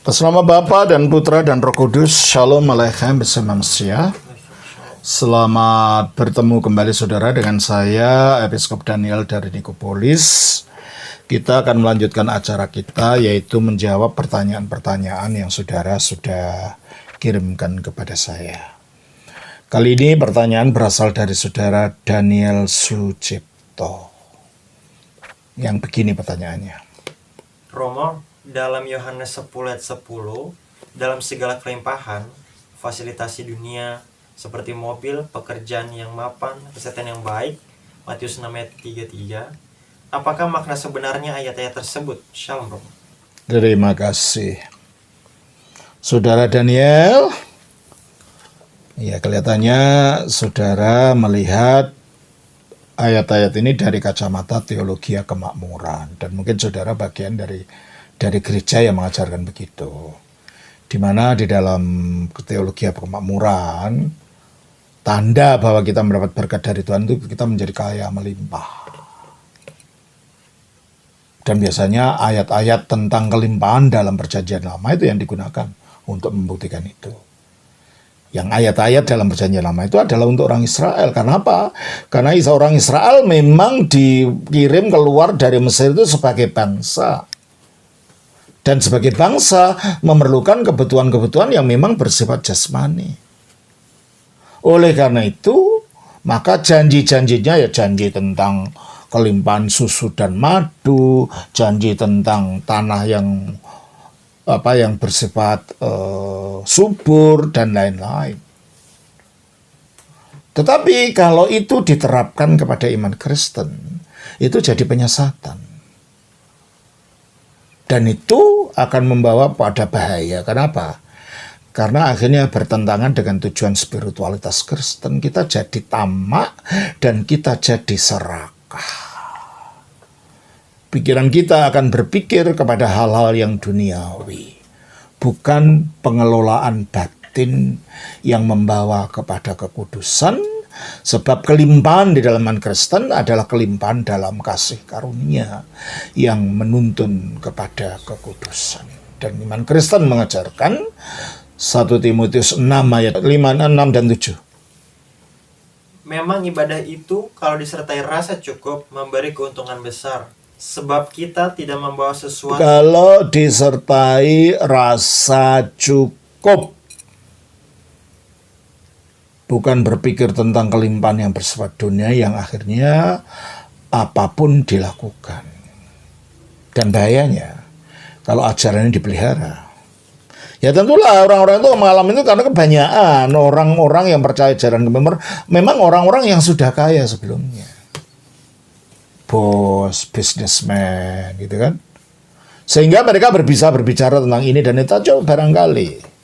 Atas nama Bapa dan Putra dan Roh Kudus, Shalom Aleichem bersama Mesia. Selamat bertemu kembali saudara dengan saya, Episkop Daniel dari Nikopolis. Kita akan melanjutkan acara kita, yaitu menjawab pertanyaan-pertanyaan yang saudara sudah kirimkan kepada saya. Kali ini pertanyaan berasal dari saudara Daniel Sucipto. Yang begini pertanyaannya. Romo, dalam Yohanes 10 ayat 10, dalam segala kelimpahan, fasilitasi dunia seperti mobil, pekerjaan yang mapan, kesehatan yang baik, Matius 6 ayat 33, apakah makna sebenarnya ayat-ayat tersebut? Shalom, Romo. Terima kasih. Saudara Daniel, ya kelihatannya saudara melihat ayat-ayat ini dari kacamata teologi kemakmuran. Dan mungkin saudara bagian dari gereja yang mengajarkan begitu. Di mana di dalam teologi kemakmuran, tanda bahwa kita mendapat berkat dari Tuhan itu kita menjadi kaya melimpah. Dan biasanya ayat-ayat tentang kelimpahan dalam perjanjian lama itu yang digunakan untuk membuktikan itu. Yang ayat-ayat dalam perjanjian lama itu adalah untuk orang Israel. Karena apa? Karena orang Israel memang dikirim keluar dari Mesir itu sebagai bangsa. Dan sebagai bangsa memerlukan kebutuhan-kebutuhan yang memang bersifat jasmani. Oleh karena itu, maka janji-janjinya ya janji tentang kelimpahan susu dan madu, janji tentang tanah yang bersifat subur dan lain-lain. Tetapi kalau itu diterapkan kepada iman Kristen, itu jadi penyesatan. Dan itu akan membawa pada bahaya. Kenapa? Karena akhirnya bertentangan dengan tujuan spiritualitas Kristen. Kita jadi tamak dan kita jadi serakah. Pikiran kita akan berpikir kepada hal-hal yang duniawi, bukan pengelolaan batin yang membawa kepada kekudusan, sebab kelimpahan di dalam iman Kristen adalah kelimpahan dalam kasih karunia yang menuntun kepada kekudusan. Dan iman Kristen mengajarkan 1 Timotius 6 ayat 5, 6 dan 7. Memang ibadah itu kalau disertai rasa cukup memberi keuntungan besar. Sebab kita tidak membawa sesuatu. Kalau disertai rasa cukup, bukan berpikir tentang kelimpahan yang bersifat dunia yang akhirnya apapun dilakukan. Dan bahayanya kalau ajaran ini dipelihara. Ya tentulah orang-orang itu mengalami itu karena kebanyakan orang-orang yang percaya ajaran kemakmuran memang orang-orang yang sudah kaya sebelumnya. Bos, businessman gitu kan. Sehingga mereka bisa berbicara tentang ini dan itu aja barangkali.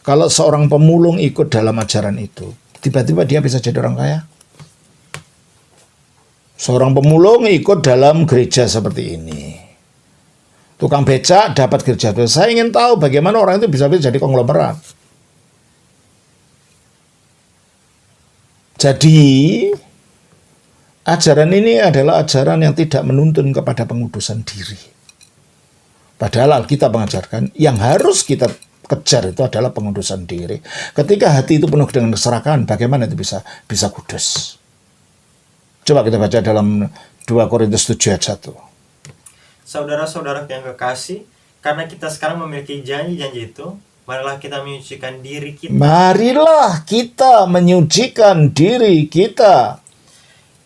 Kalau seorang pemulung ikut dalam ajaran itu, tiba-tiba dia bisa jadi orang kaya. Seorang pemulung ikut dalam gereja seperti ini. Tukang becak dapat gereja. Saya ingin tahu bagaimana orang itu bisa jadi konglomerat. Jadi, ajaran ini adalah ajaran yang tidak menuntun kepada pengudusan diri. Padahal Alkitab mengajarkan yang harus kita kejar itu adalah pengudusan diri. Ketika hati itu penuh dengan keserakahan, bagaimana itu bisa kudus? Coba kita baca dalam 2 Korintus 7 ayat 1. Saudara-saudara yang kekasih, karena kita sekarang memiliki janji-janji itu, marilah kita menyucikan diri kita. Marilah kita menyucikan diri kita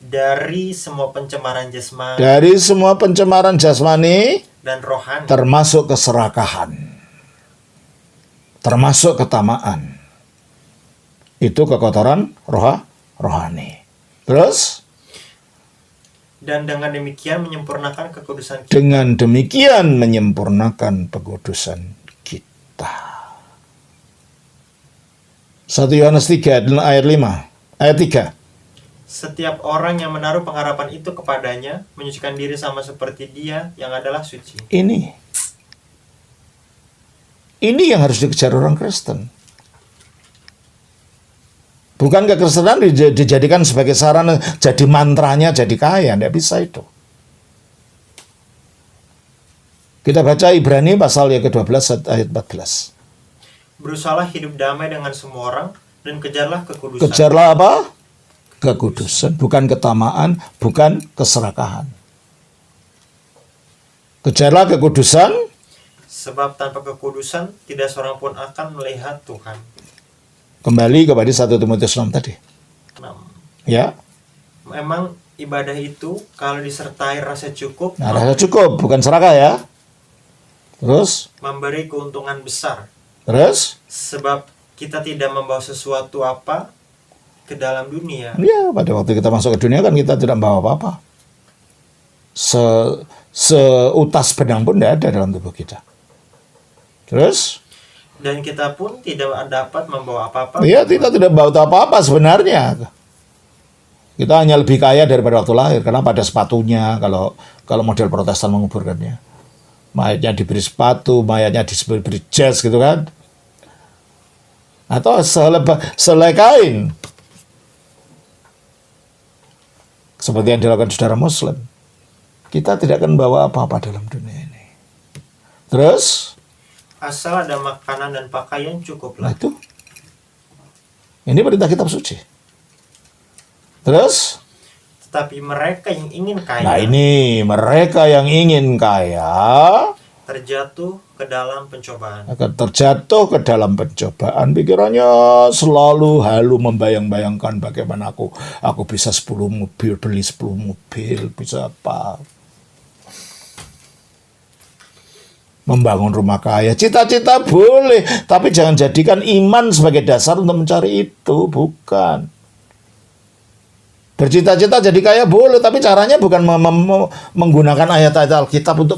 dari semua pencemaran jasmani. Dari semua pencemaran jasmani Dan rohani. Termasuk keserakahan. Termasuk ketamaan. Itu kekotoran rohani. Terus? Dan dengan demikian menyempurnakan kekudusan kita. Dengan demikian menyempurnakan kekudusan kita. 1 Yohanes 3 ayat 5. Ayat 3. Setiap orang yang menaruh pengharapan itu kepadanya menyucikan diri sama seperti Dia yang adalah suci. Ini yang harus dikejar orang Kristen. Bukan kekristenan dijadikan sebagai sarana, jadi mantranya, jadi kaya. Tidak bisa itu. Kita baca Ibrani pasal yang ke-12 ayat 14. Berusahalah hidup damai dengan semua orang dan kejarlah kekudusan. Kejarlah apa? Kekudusan, bukan ketamaan, bukan keserakahan. Kejarlah kekudusan, Sebab tanpa kekudusan tidak seorang pun akan melihat Tuhan. kembali kepada 1 Timotius 6 tadi. Nah, Ya, memang ibadah itu kalau disertai rasa cukup nah, rasa cukup, bukan serakah ya. Terus, memberi keuntungan besar. terus, Sebab kita tidak membawa sesuatu apa ke dalam dunia. ya pada waktu kita masuk ke dunia kan kita tidak membawa apa-apa. Seutas benang pun tidak ada dalam tubuh kita. Terus, Dan kita pun tidak dapat membawa apa-apa. ya kita tidak membawa apa-apa sebenarnya. Kita hanya lebih kaya daripada waktu lahir karena pada sepatunya kalau model Protestan menguburkannya. Mayatnya diberi sepatu, mayatnya diberi jas gitu kan. Atau selai kain. Seperti yang dilakukan saudara Muslim. Kita tidak akan bawa apa-apa dalam dunia ini. Terus, Asal ada makanan dan pakaian nah cukuplah. itu. Ini perintah kitab suci. Terus, Tetapi mereka yang ingin kaya nah ini mereka yang ingin kaya terjatuh ke dalam pencobaan. akan terjatuh ke dalam pencobaan. Pikirannya selalu halu membayang-bayangkan bagaimana aku bisa 10 mobil, beli 10 mobil, bisa apa. Membangun rumah kaya. Cita-cita boleh, tapi jangan jadikan iman sebagai dasar untuk mencari itu, bukan. Bercita-cita jadi kaya boleh, tapi caranya bukan menggunakan ayat-ayat Alkitab untuk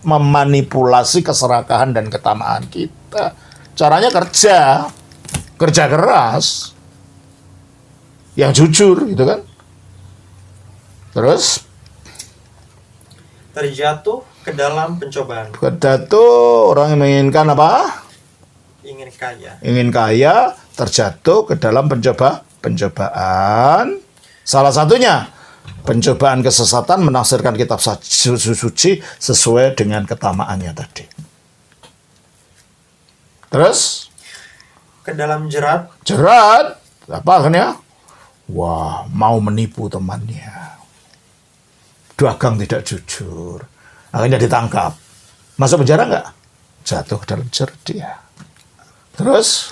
memanipulasi keserakahan dan ketamaan kita. Caranya kerja keras, yang jujur, gitu kan. Terus Terjatuh ke dalam pencobaan. terjatuh orang yang menginginkan apa? Ingin kaya. Ingin kaya, terjatuh ke dalam pencobaan. Salah satunya pencobaan kesesatan menafsirkan kitab suci sesuai dengan ketamaannya tadi. Terus Ke dalam jerat. apa akhirnya? Wah, mau menipu temannya. Dagang tidak jujur. Akhirnya ditangkap. Masuk penjara nggak? Jatuh ke dalam jerat dia. Terus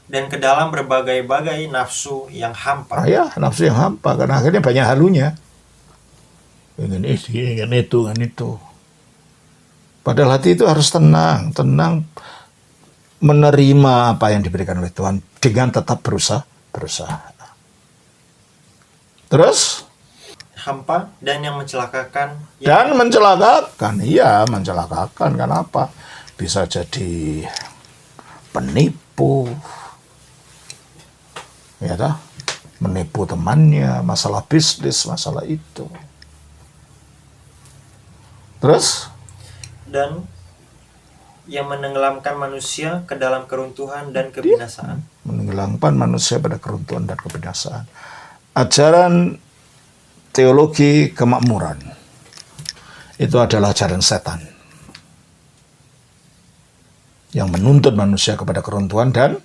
Dan ke dalam berbagai-bagai nafsu yang hampa. ya, nafsu yang hampa karena akhirnya banyak halunya. Ingin itu, ingin itu. Padahal hati itu harus tenang menerima apa yang diberikan oleh Tuhan dengan tetap berusaha. Terus Hampa dan yang mencelakakan. dan mencelakakan. Iya, mencelakakan. Kenapa? Bisa jadi penipu. Ya dah, menipu temannya, masalah bisnis, masalah itu. Terus Dan yang menenggelamkan manusia ke dalam keruntuhan dan kebinasaan. menenggelamkan manusia pada keruntuhan dan kebinasaan. Ajaran teologi kemakmuran itu adalah ajaran setan yang menuntut manusia kepada keruntuhan dan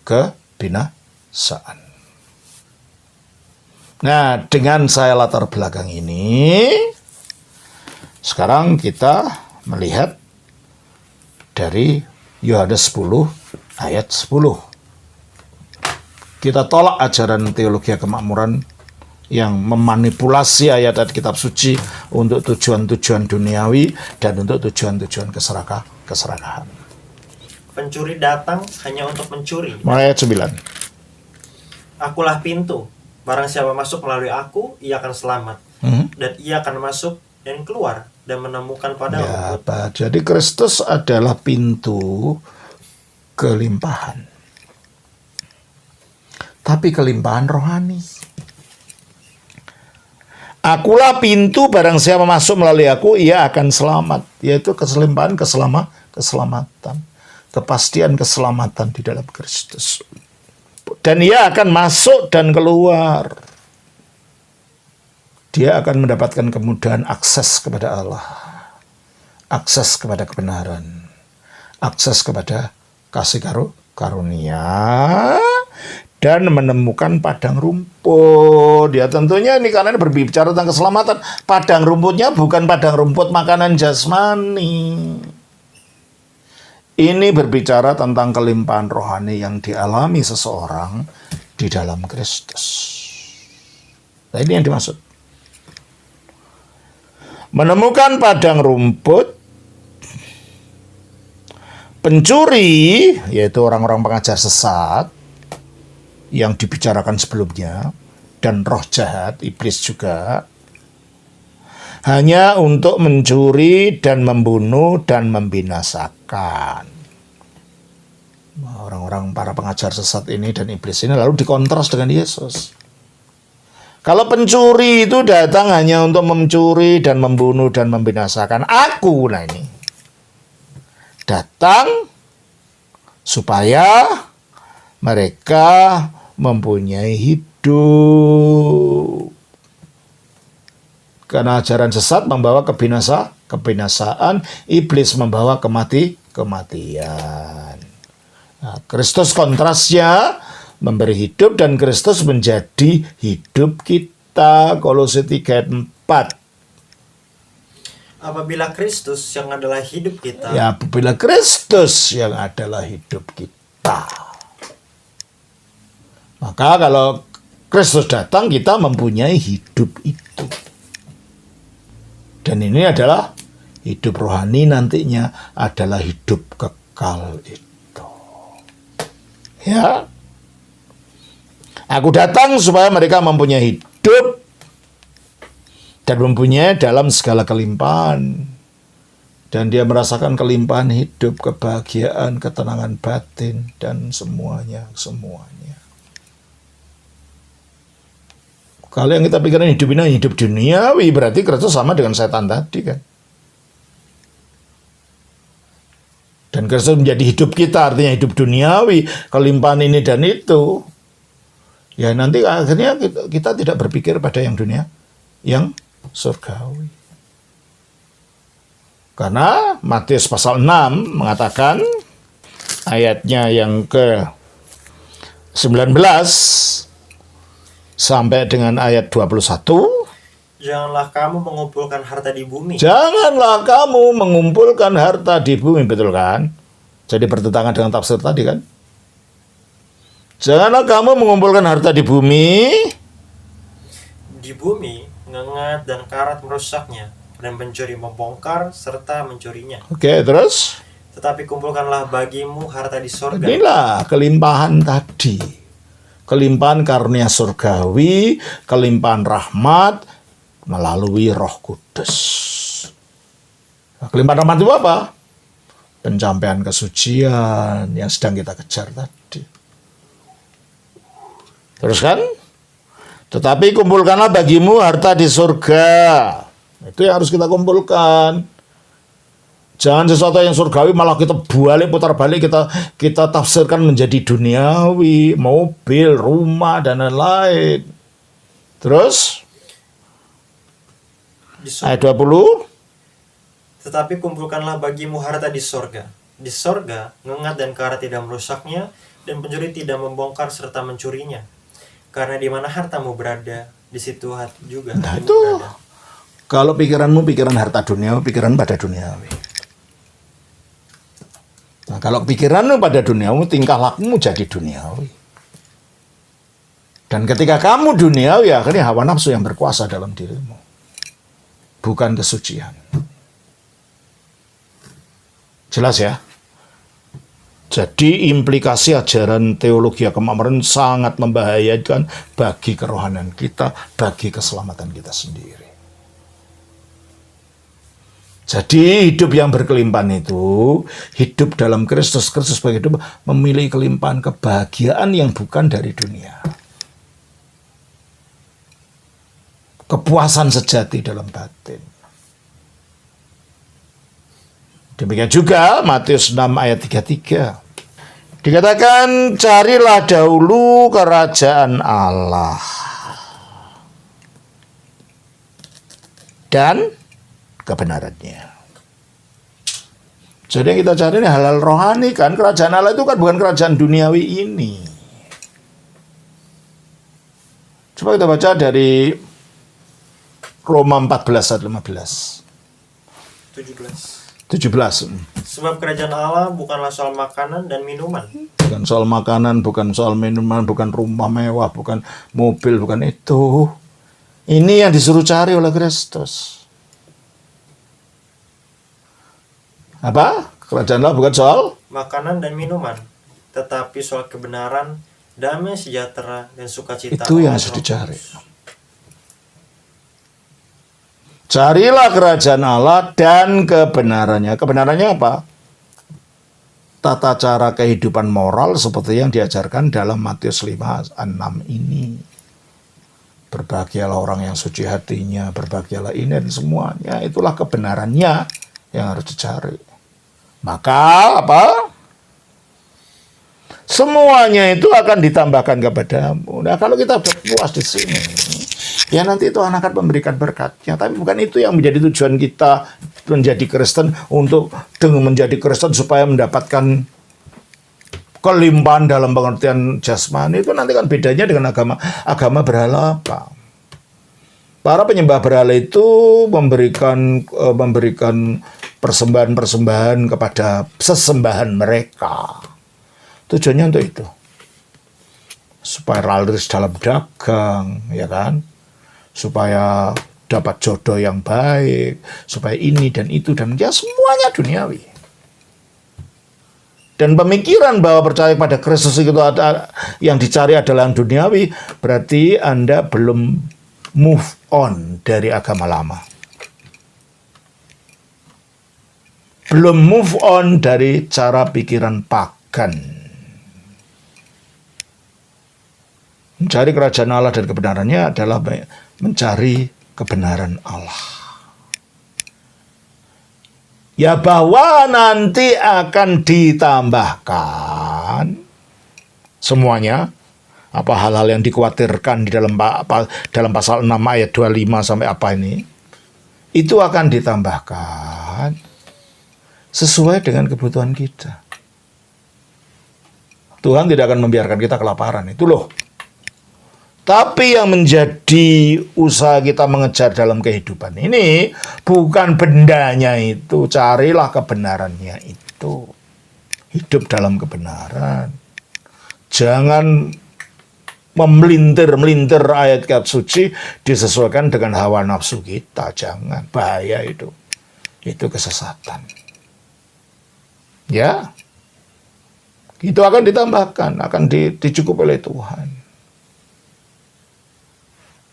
kebinasaan. Nah, dengan saya latar belakang ini, sekarang kita melihat dari Yohanes 10 ayat 10. Kita tolak ajaran teologi kemakmuran yang memanipulasi ayat-ayat kitab suci untuk tujuan-tujuan duniawi dan untuk tujuan-tujuan keserakahan. Pencuri datang hanya untuk mencuri. Mulai ayat 9. Akulah pintu. Barang siapa masuk melalui aku, ia akan selamat. Dan ia akan masuk dan keluar dan menemukan padang Ya, rumput. Pak. Jadi Kristus adalah pintu kelimpahan. Tapi kelimpahan rohani. Akulah pintu, barang siapa masuk melalui aku, ia akan selamat. Yaitu keselimpahan, keselamatan. Kepastian keselamatan di dalam Kristus. Dan ia akan masuk dan keluar. Dia akan mendapatkan kemudahan akses kepada Allah. akses kepada kebenaran, akses kepada kasih karunia, dan menemukan padang rumput. Ya tentunya ini karena ini berbicara tentang keselamatan. Padang rumputnya bukan padang rumput makanan jasmani. Ini berbicara tentang kelimpahan rohani yang dialami seseorang di dalam Kristus. Nah, ini yang dimaksud. Menemukan padang rumput, pencuri, yaitu orang-orang pengajar sesat, yang dibicarakan sebelumnya, dan roh jahat, iblis juga, hanya untuk mencuri dan membunuh dan membinasakan. Orang-orang para pengajar sesat ini dan iblis ini lalu dikontras dengan Yesus. Kalau pencuri itu datang hanya untuk mencuri dan membunuh dan membinasakan, aku, nah ini, datang supaya mereka mempunyai hidup. Karena ajaran sesat membawa kebinasaan, iblis membawa kematian. Nah, Kristus kontrasnya memberi hidup dan Kristus menjadi hidup kita. Kolose 3:4. Apabila Kristus yang adalah hidup kita, Ya, apabila Kristus yang adalah hidup kita, maka kalau Kristus datang, kita mempunyai hidup itu. Dan ini adalah hidup rohani, nantinya adalah hidup kekal itu. Ya. Aku datang supaya mereka mempunyai hidup dan mempunyai dalam segala kelimpahan. Dan dia merasakan kelimpahan hidup, kebahagiaan, ketenangan batin, dan semuanya. Kalau yang kita pikirkan hidup ini hidup duniawi, berarti Kristus sama dengan setan tadi kan. Dan Kristus menjadi hidup kita, artinya hidup duniawi, kelimpahan ini dan itu. Ya nanti akhirnya kita tidak berpikir pada yang dunia, yang surgawi. Karena Matius pasal 6 mengatakan, ayatnya yang ke-19 sampai dengan ayat 21. janganlah kamu mengumpulkan harta di bumi. Janganlah kamu mengumpulkan harta di bumi, betul kan? Jadi bertentangan dengan tafsir tadi kan? Janganlah kamu mengumpulkan harta di bumi. Di bumi, ngengat dan karat merusaknya, dan pencuri membongkar serta mencurinya. Oke, terus? Tetapi kumpulkanlah bagimu harta di sorga. Inilah kelimpahan tadi. Kelimpahan karunia surgawi, kelimpahan rahmat melalui Roh Kudus. Nah, kelimpahan rahmat itu apa? Pencapaian kesucian yang sedang kita kejar tadi. Terus kan? Tetapi kumpulkanlah bagimu harta di surga. Itu yang harus kita kumpulkan. Jangan sesuatu yang surgawi malah kita putar balik, kita tafsirkan menjadi duniawi, mobil, rumah, dan lain-lain. Terus ayat 20. Tetapi kumpulkanlah bagimu harta di sorga. Di sorga, ngengat dan karat tidak merusaknya, dan pencuri tidak membongkar serta mencurinya. Karena di mana hartamu berada, di situ hati juga. Nah itu, berada. Kalau pikiranmu pikiran harta duniawi, pikiran pada duniawi. Nah, kalau pikiranmu pada duniawi, tingkah lakumu jadi duniawi. Dan ketika kamu duniawi, akhirnya hawa nafsu yang berkuasa dalam dirimu. Bukan kesucian. Jelas ya? Jadi implikasi ajaran teologi agama modern sangat membahayakan bagi kerohanian kita, bagi keselamatan kita sendiri. Jadi hidup yang berkelimpahan itu, hidup dalam Kristus. Kristus sebagai hidup memiliki kelimpahan kebahagiaan yang bukan dari dunia. Kepuasan sejati dalam batin. Demikian juga Matius 6 ayat 33. Dikatakan, carilah dahulu kerajaan Allah dan kebenarannya. Jadi yang kita cari ini halal rohani kan. Kerajaan Allah itu kan bukan kerajaan duniawi ini. Coba kita baca dari Roma 14 ayat 15. 17. Sebab kerajaan Allah bukanlah soal makanan dan minuman. Bukan soal makanan, bukan soal minuman, bukan rumah mewah, bukan mobil, bukan itu. Ini yang disuruh cari oleh Kristus. Apa? Kerajaan Allah bukan soal Makanan dan minuman, tetapi soal kebenaran, damai sejahtera, dan sukacita. itu yang harus dicari. Carilah kerajaan Allah dan kebenarannya. Kebenarannya apa? Tata cara kehidupan moral seperti yang diajarkan dalam Matius 5:6 ini. Berbahagialah orang yang suci hatinya, berbahagialah ini dan semuanya. Itulah kebenarannya yang harus dicari. Maka apa? Semuanya itu akan ditambahkan kepadamu. Nah, kalau kita puas di sini, ya nanti Tuhan akan memberikan berkatnya. Tapi bukan itu yang menjadi tujuan kita menjadi Kristen, untuk dengan menjadi Kristen supaya mendapatkan kelimpahan dalam pengertian jasmani. Itu nanti kan bedanya dengan agama berhala apa? Para penyembah berhala itu memberikan persembahan-persembahan kepada sesembahan mereka. Tujuannya untuk itu. Supaya laris dalam dagang, ya kan? Supaya dapat jodoh yang baik, supaya ini dan itu, dan ya semuanya duniawi. Dan pemikiran bahwa percaya pada Kristus itu yang dicari adalah yang duniawi, berarti Anda belum move on dari agama lama. Belum move on dari cara pikiran pagan. Mencari kerajaan Allah dan kebenarannya adalah mencari kebenaran Allah. Ya, bahwa nanti akan ditambahkan semuanya. Apa hal-hal yang dikhawatirkan di dalam pasal 6 ayat 25 sampai apa ini, itu akan ditambahkan sesuai dengan kebutuhan kita. Tuhan tidak akan membiarkan kita kelaparan, itu loh. Tapi yang menjadi usaha kita mengejar dalam kehidupan ini bukan bendanya itu, carilah kebenarannya itu. Hidup dalam kebenaran. Jangan memelintir ayat-ayat suci disesuaikan dengan hawa nafsu kita. Jangan, bahaya itu. Itu kesesatan. Ya. Itu akan ditambahkan, akan dicukupi oleh Tuhan.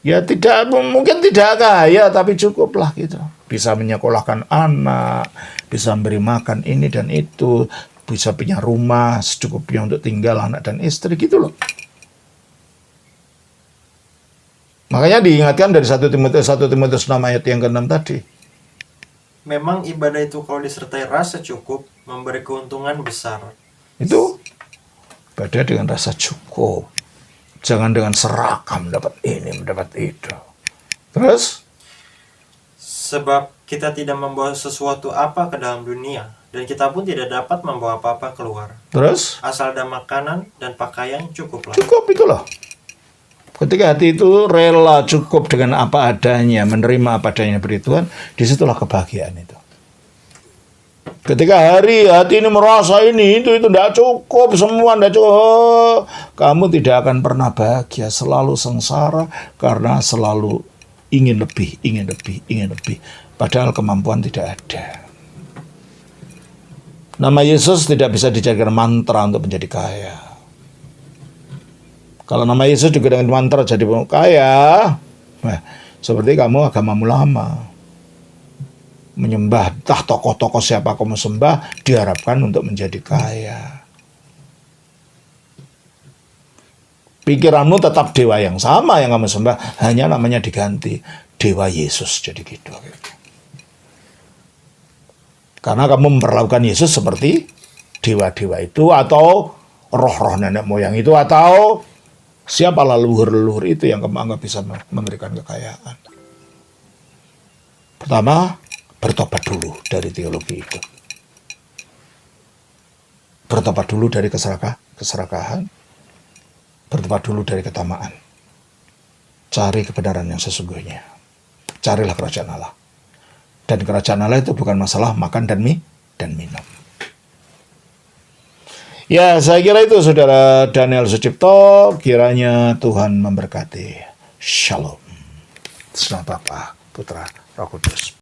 Ya mungkin tidak kaya, tapi cukuplah gitu. Bisa menyekolahkan anak, bisa memberi makan ini dan itu, bisa punya rumah secukupnya untuk tinggal anak dan istri gitu loh. Makanya diingatkan dari 1 Timotius 6 ayat yang ke-6 tadi. Memang ibadah itu kalau disertai rasa cukup, memberi keuntungan besar. Itu ibadah dengan rasa cukup. Jangan dengan serakah mendapat ini, mendapat itu. Terus? Sebab kita tidak membawa sesuatu apa ke dalam dunia, dan kita pun tidak dapat membawa apa-apa keluar. Terus? Asal ada makanan dan pakaian cukuplah. Cukup itulah. Ketika hati itu rela cukup dengan apa adanya, menerima apa adanya dari Tuhan, disitulah kebahagiaan itu. Ketika hati ini merasa ini, itu tidak cukup, semua tidak cukup, kamu tidak akan pernah bahagia, selalu sengsara, karena selalu ingin lebih. Padahal kemampuan tidak ada. Nama Yesus tidak bisa dijadikan mantra untuk menjadi kaya. Kalau nama Yesus juga dengan mantra jadi kaya, seperti kamu agamamu lama. Menyembah entah tokoh-tokoh siapa kamu sembah, diharapkan untuk menjadi kaya. Pikiranmu tetap dewa yang sama yang kamu sembah, hanya namanya diganti Dewa Yesus, jadi gitu. Karena kamu memperlakukan Yesus seperti dewa-dewa itu, atau roh-roh nenek moyang itu, atau siapa leluhur-leluhur itu yang kamu anggap bisa memberikan kekayaan. Pertama, bertobat dulu dari teologi itu. Bertobat dulu dari keserakahan. Bertobat dulu dari ketamaan. Cari kebenaran yang sesungguhnya. Carilah kerajaan Allah. Dan kerajaan Allah itu bukan masalah makan dan minum. Ya, saya kira itu Saudara Daniel Sucipto. Kiranya Tuhan memberkati. Shalom. Selamat Bapa, Putra, Roh Kudus.